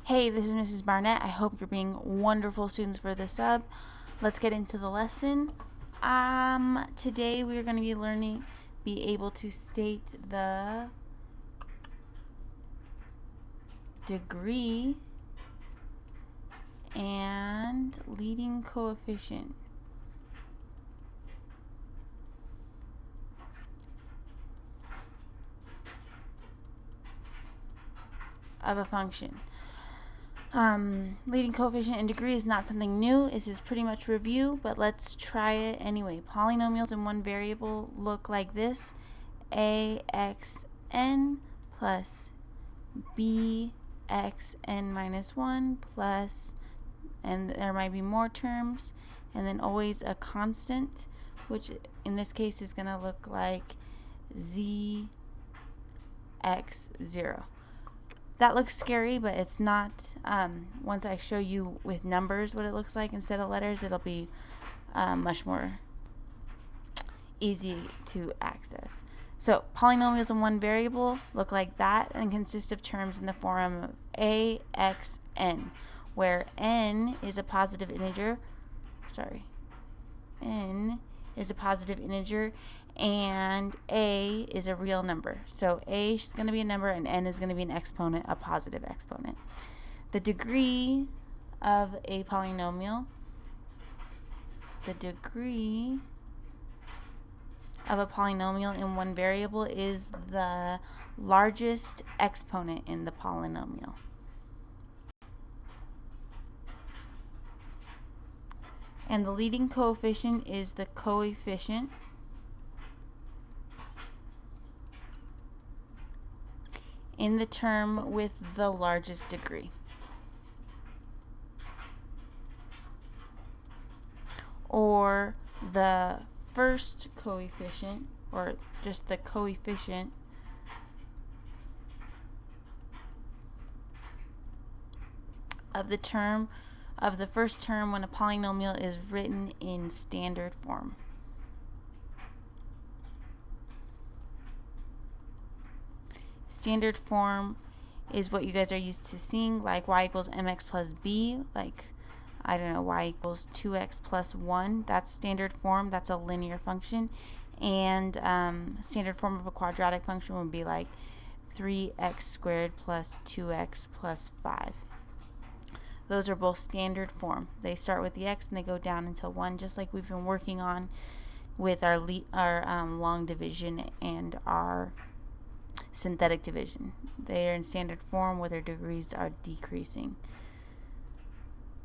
Hey, this is Mrs. Barnett. I hope you're being wonderful students for the sub. Let's get into the lesson. Today we're going to be able to state the degree and leading coefficient of a function. Leading coefficient and degree is not something new. This is pretty much review, but let's try it anyway. Polynomials in one variable look like this: axn plus bxn minus 1 plus, and there might be more terms, and then always a constant, which in this case is going to look like zx0. That looks scary, but it's not. Once I show you with numbers what it looks like instead of letters, it'll be much more easy to access. So polynomials in one variable look like that and consist of terms in the form of axn, where n is a positive integer. N is a positive integer and a is a real number. So a is going to be a number and n is going to be an exponent, a positive exponent. The degree of a polynomial, in one variable is the largest exponent in the polynomial. And the leading coefficient is the coefficient in the term with the largest degree. Or the first coefficient, or just the coefficient of the first term when a polynomial is written in standard form. Standard form is what you guys are used to seeing, like y equals mx plus b, like, I don't know, y equals 2x plus 1. That's standard form. That's a linear function. And standard form of a quadratic function would be like 3x squared plus 2x plus 5. Those are both standard form. They start with the x and they go down until 1, just like we've been working on with our long division and our synthetic division. They are in standard form where their degrees are decreasing.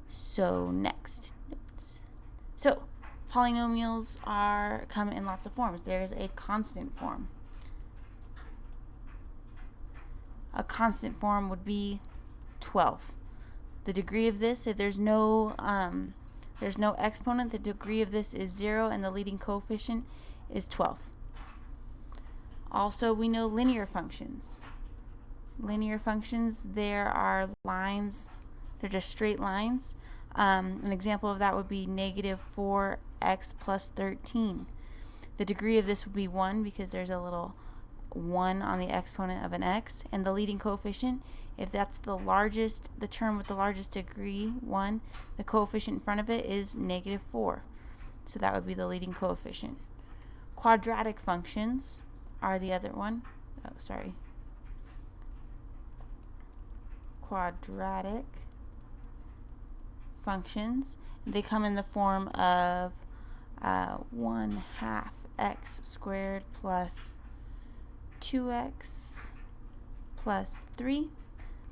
So next, notes. So polynomials come in lots of forms. There's a constant form. A constant form would be 12. The degree of this, if there's no exponent, the degree of this is 0 and the leading coefficient is 12. Also, we know linear functions. Linear functions, there are lines, they're just straight lines. An example of that would be negative 4x plus 13. The degree of this would be 1 because there's a little 1 on the exponent of an x, and the leading coefficient, if that's the term with the largest degree, 1, the coefficient in front of it is negative 4. So that would be the leading coefficient. Quadratic functions are the other one. Quadratic functions, they come in the form of 1/2 x squared plus 2x plus 3.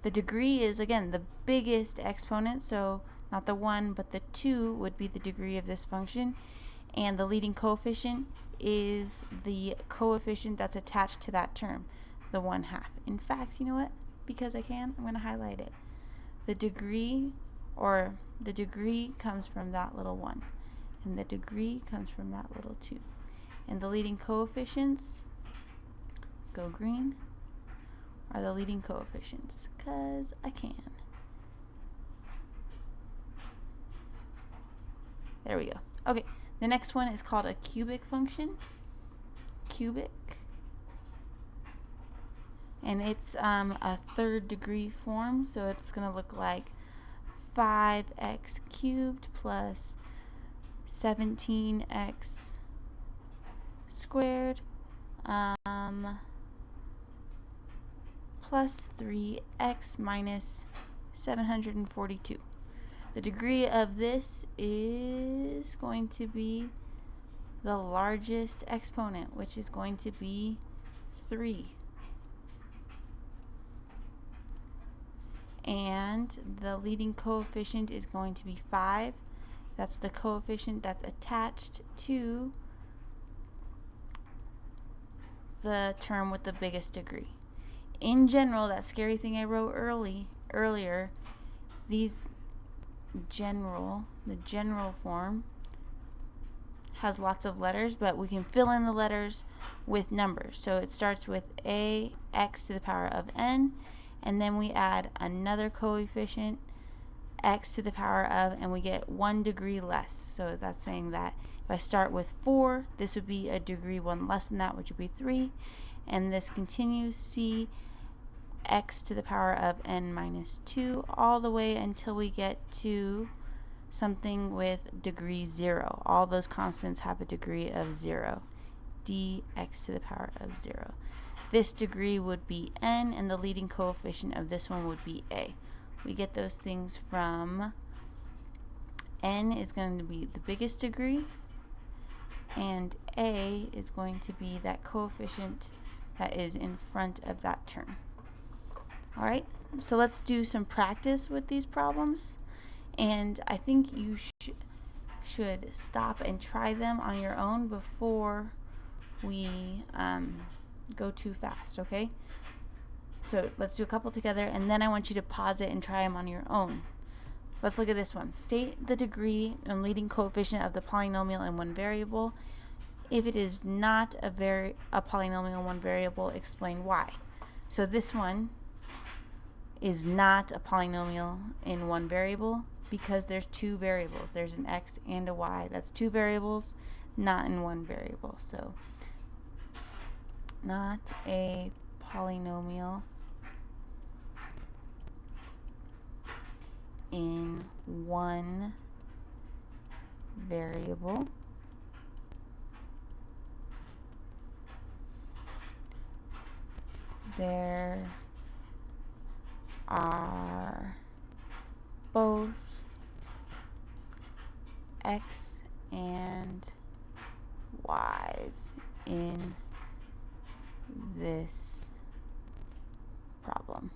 The degree is, again, the biggest exponent, so not the 1 but the 2 would be the degree of this function, and the leading coefficient is the coefficient that's attached to that term, the 1/2. In fact, you know what? Because I'm going to highlight it. The degree comes from that little 1, and the degree comes from that little 2. And the leading coefficients, let's go green, are the leading coefficients, because I can. There we go. Okay, the next one is called a cubic function. Cubic and it's a third degree form, so it's going to look like 5x cubed plus 17x squared plus 3x minus 742. The degree of this is going to be the largest exponent, which is going to be 3. And the leading coefficient is going to be 5. That's the coefficient that's attached to the term with the biggest degree. In general, that scary thing I wrote earlier, the general form has lots of letters, but we can fill in the letters with numbers. So it starts with ax to the power of n, and then we add another coefficient, x to the power of, and we get 1 degree less. So that's saying that if I start with 4, this would be a degree 1 less than that, which would be 3. And this continues, c x to the power of n minus 2, all the way until we get to something with degree 0. All those constants have a degree of 0. dx to the power of 0. This degree would be n, and the leading coefficient of this one would be a. We get those things from n is going to be the biggest degree, and a is going to be that coefficient that is in front of that term. Alright, so let's do some practice with these problems, and I think you should stop and try them on your own before we go too fast, okay? So let's do a couple together, and then I want you to pause it and try them on your own. Let's look at this one. State the degree and leading coefficient of the polynomial in one variable. If it is not a polynomial in one variable, explain why. So this one is not a polynomial in one variable because there's 2 variables. There's an x and a y. That's 2 variables, not in one variable. So not a polynomial in one variable. There are both x and y's in this problem,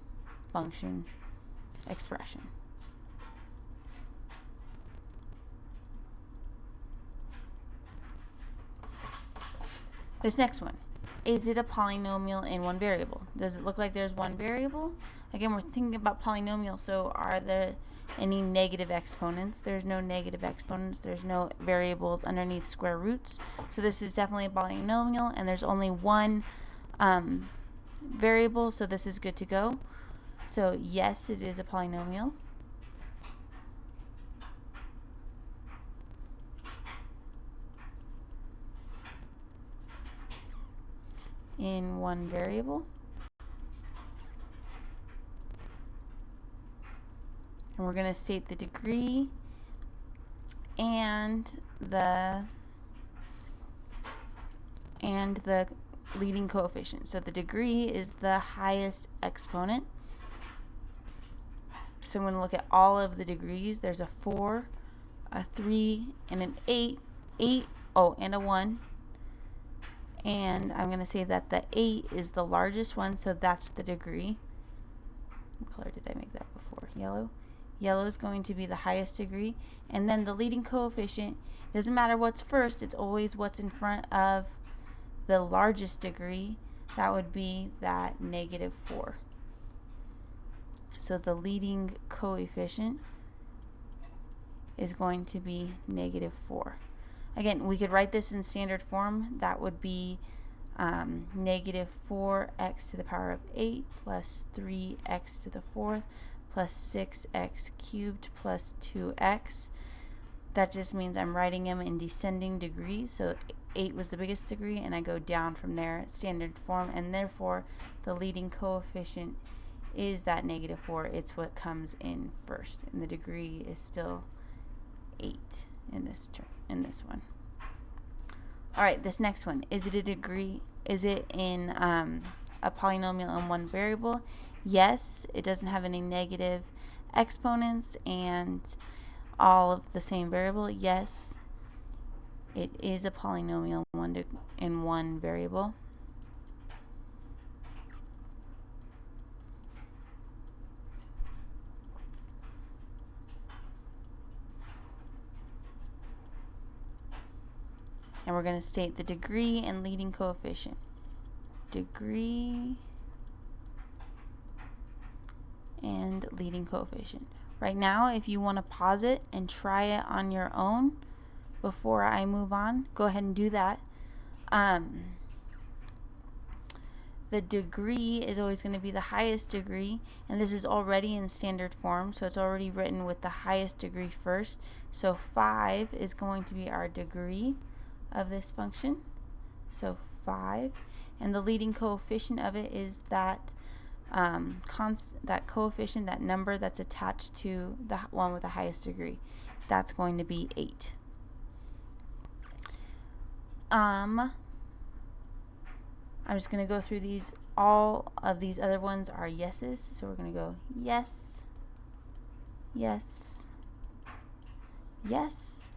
function, expression. This next one. Is it a polynomial in one variable? Does it look like there's one variable? Again, we're thinking about polynomials, so are there any negative exponents? There's no negative exponents. There's no variables underneath square roots. So this is definitely a polynomial, and there's only one variable, so this is good to go. So yes, it is a polynomial. In one variable. And we're going to state the degree and the leading coefficient. So the degree is the highest exponent. So I'm going to look at all of the degrees. There's a 4, a 3, and an 8, and a 1. And I'm going to say that the 8 is the largest one, so that's the degree. What color did I make that before? Yellow. Yellow is going to be the highest degree. And then the leading coefficient, doesn't matter what's first, it's always what's in front of the largest degree. That would be that -4. So the leading coefficient is going to be -4. Again, we could write this in standard form. That would be -4x to the power of 8 plus 3x to the 4th plus 6x cubed plus 2x. That just means I'm writing them in descending degrees. So 8 was the biggest degree, and I go down from there, standard form, and therefore the leading coefficient is that -4. It's what comes in first, and the degree is still 8 in this term, in this one. All right, this next one, is it a degree? Is it in a polynomial in one variable? Yes, it doesn't have any negative exponents and all of the same variable. Yes, it is a polynomial in one variable. And we're going to state the degree and leading coefficient. Degree and leading coefficient. Right now, if you want to pause it and try it on your own before I move on, go ahead and do that. The degree is always going to be the highest degree, and this is already in standard form, so it's already written with the highest degree first. So 5 is going to be our degree of this function, so 5, and the leading coefficient of it is that that coefficient, that number that's attached to the one with the highest degree. That's going to be 8. I'm just going to go through these. All of these other ones are yeses, so we're going to go yes, yes, yes.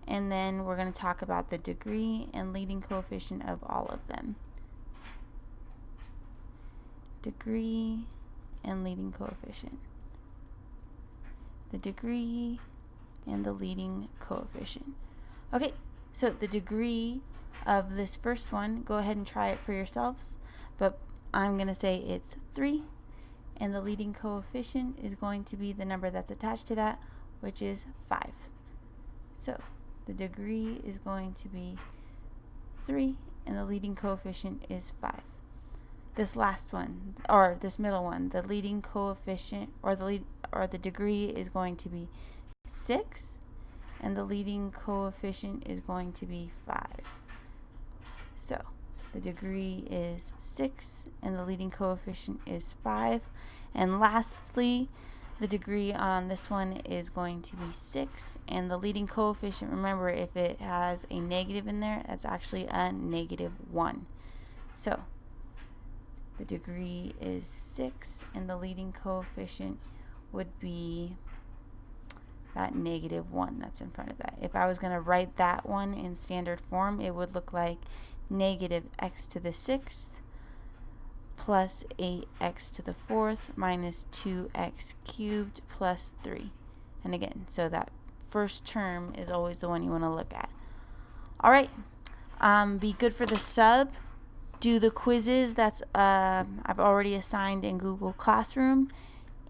And then we're going to talk about the degree and leading coefficient of all of them. Degree and leading coefficient. The degree and the leading coefficient. Okay, so the degree of this first one, go ahead and try it for yourselves, but I'm going to say it's 3, and the leading coefficient is going to be the number that's attached to that, which is 5. So the degree is going to be 3, and the leading coefficient is 5. This last one, or this middle one, the leading coefficient, or the degree is going to be 6, and the leading coefficient is going to be 5. So the degree is 6, and the leading coefficient is 5. And lastly, the degree on this one is going to be 6, and the leading coefficient, remember, if it has a negative in there, that's actually a -1. So the degree is 6, and the leading coefficient would be that -1 that's in front of that. If I was going to write that one in standard form, it would look like -x to the 6th plus 8x to the 4th minus 2x cubed plus 3. And again, so that first term is always the one you want to look at. All right, be good for the sub. Do the quizzes that's I've already assigned in Google Classroom,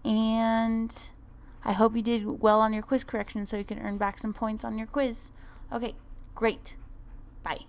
and I hope you did well on your quiz correction so you can earn back some points on your quiz. Okay, great. Bye.